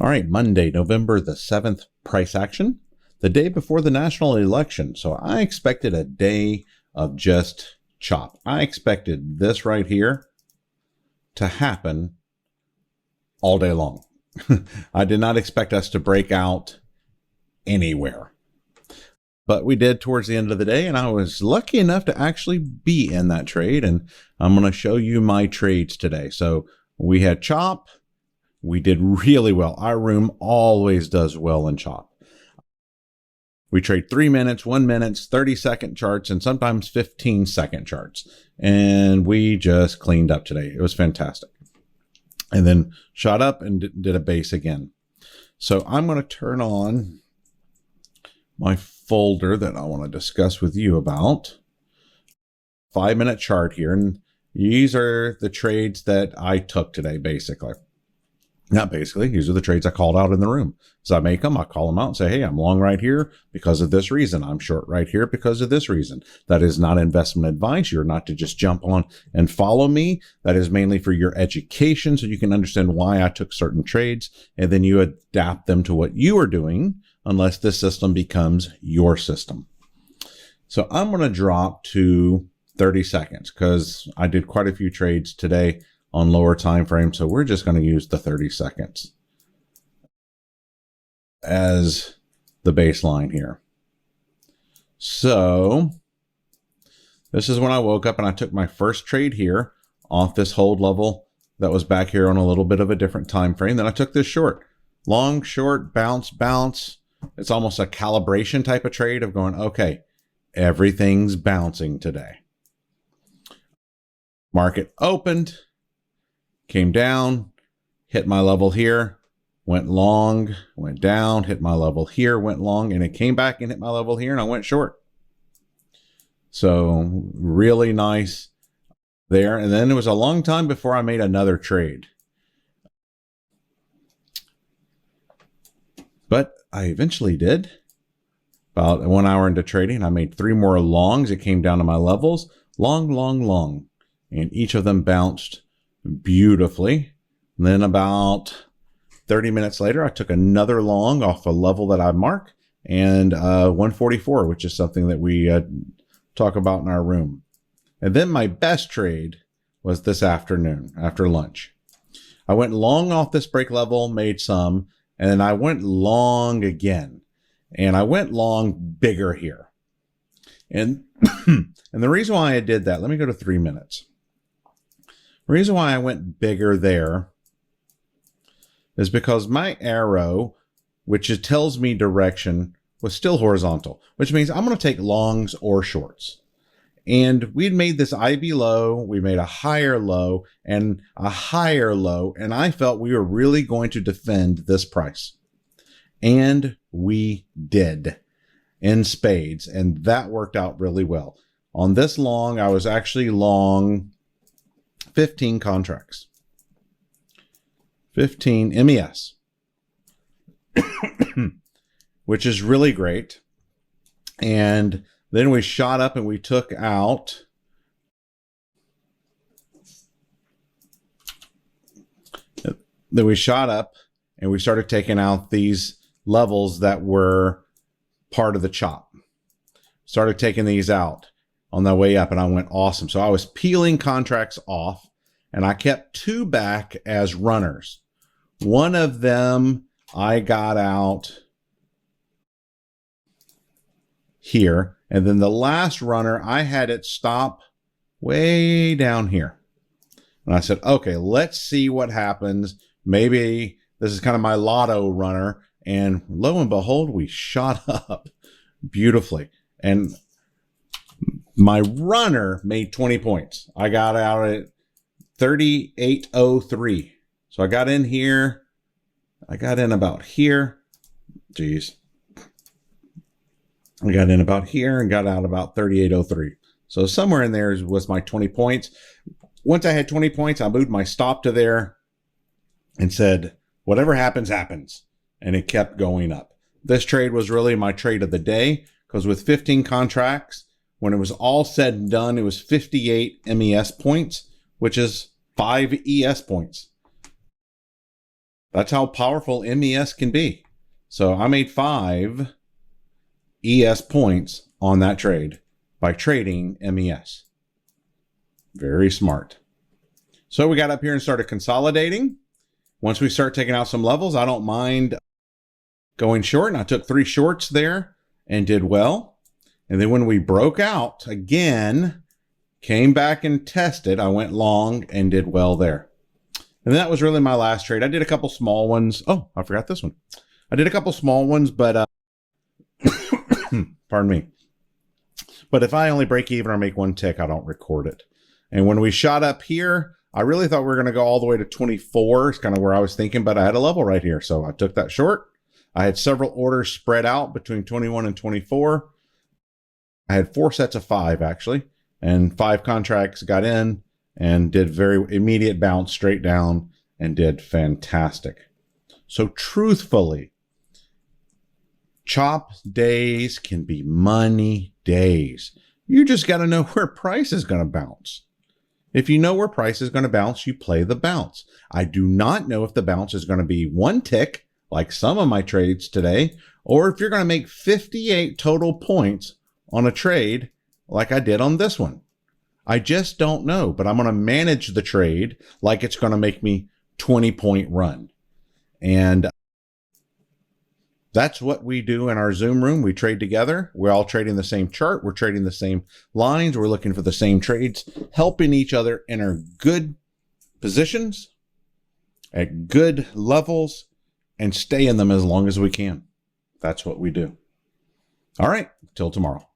All right, Monday, November the 7th, price action, the day before the national election. So I expected a day of just chop. I expected this right here to happen all day long. I did not expect us to break out anywhere. But we did towards the end of the day, and I was lucky enough to actually be in that trade. And I'm going to show you my trades today. So we had chop. We did really well. Our room always does well in chop. We trade 3 minutes, 1 minute, 30-second charts, and sometimes 15-second charts. And we just cleaned up today. It was fantastic. And then shot up and did a base again. So I'm going to turn on my folder that I want to discuss with you about. 5-minute chart here. And these are the trades that I took today, basically. Not basically, these are the trades I called out in the room. As I make them, I call them out and say, hey, I'm long right here because of this reason. I'm short right here because of this reason. That is not investment advice. You're not to just jump on and follow me. That is mainly for your education so you can understand why I took certain trades, and then you adapt them to what you are doing unless this system becomes your system. So I'm going to drop to 30 seconds because I did quite a few trades today on lower time frame. So we're just going to use the 30 seconds as the baseline here. So this is when I woke up and I took my first trade here off this hold level that was back here on a little bit of a different time frame. Then I took this short, long, short, bounce, bounce. It's almost a calibration type of trade of going, okay, everything's bouncing today. Market opened, came down, hit my level here, went long, went down, hit my level here, went long, and it came back and hit my level here, and I went short. So really nice there. And then it was a long time before I made another trade. But I eventually did. About 1 hour into trading, I made 3 more longs. It came down to my levels. Long, long, long. And each of them bounced beautifully. And then about 30 minutes later, I took another long off a level that I mark, and 144, which is something that we talk about in our room. And then my best trade was this afternoon after lunch. I went long off this break level, made some, and then I went long again. And I went long bigger here. And, and the reason why I did that, let me go to 3 minutes. The reason why I went bigger there is because my arrow, which tells me direction, was still horizontal, which means I'm going to take longs or shorts. And we'd made this IB low, we made a higher low and a higher low, and I felt we were really going to defend this price. And we did in spades, and that worked out really well. On this long, I was actually long 15 contracts. 15 MES. Which is really great. And then we shot up and we took out then we shot up and we started taking out these levels that were part of the chop. Started taking these out on the way up, and I went awesome. So I was peeling contracts off, and I kept 2 back as runners. One of them I got out here, and then the last runner, I had it stop way down here. And I said, okay, let's see what happens. Maybe this is kind of my lotto runner. And lo and behold, we shot up beautifully. And my runner made 20 points. I got out at 38.03. So I got in here. I got in about here. Geez. I got in about here and got out about 38.03. So somewhere in there was my 20 points. Once I had 20 points, I moved my stop to there and said, whatever happens, happens. And it kept going up. This trade was really my trade of the day because with 15 contracts, when it was all said and done, it was 58 MES points, which is 5 ES points. That's how powerful MES can be. So I made 5 ES points on that trade by trading MES. Very smart. So we got up here and started consolidating. Once we start taking out some levels, I don't mind going short. And I took 3 shorts there and did well. And then when we broke out again, came back and tested, I went long and did well there. And that was really my last trade. I did a couple small ones. Oh, I forgot this one. I did a couple small ones, but pardon me. But if I only break even or make 1 tick, I don't record it. And when we shot up here, I really thought we were going to go all the way to 24. It's kind of where I was thinking, but I had a level right here. So I took that short. I had several orders spread out between 21 and 24. I had 4 sets of 5 actually, and 5 contracts got in and did very immediate bounce straight down and did fantastic. So truthfully, chop days can be money days. You just got to know where price is going to bounce. If you know where price is going to bounce, you play the bounce. I do not know if the bounce is going to be 1 tick, like some of my trades today, or if you're going to make 58 total points on a trade like I did on this one. I just don't know, but I'm going to manage the trade like it's going to make me 20-point run. And that's what we do in our Zoom room. We trade together. We're all trading the same chart. We're trading the same lines. We're looking for the same trades, helping each other enter good positions at good levels and stay in them as long as we can. That's what we do. All right, till tomorrow.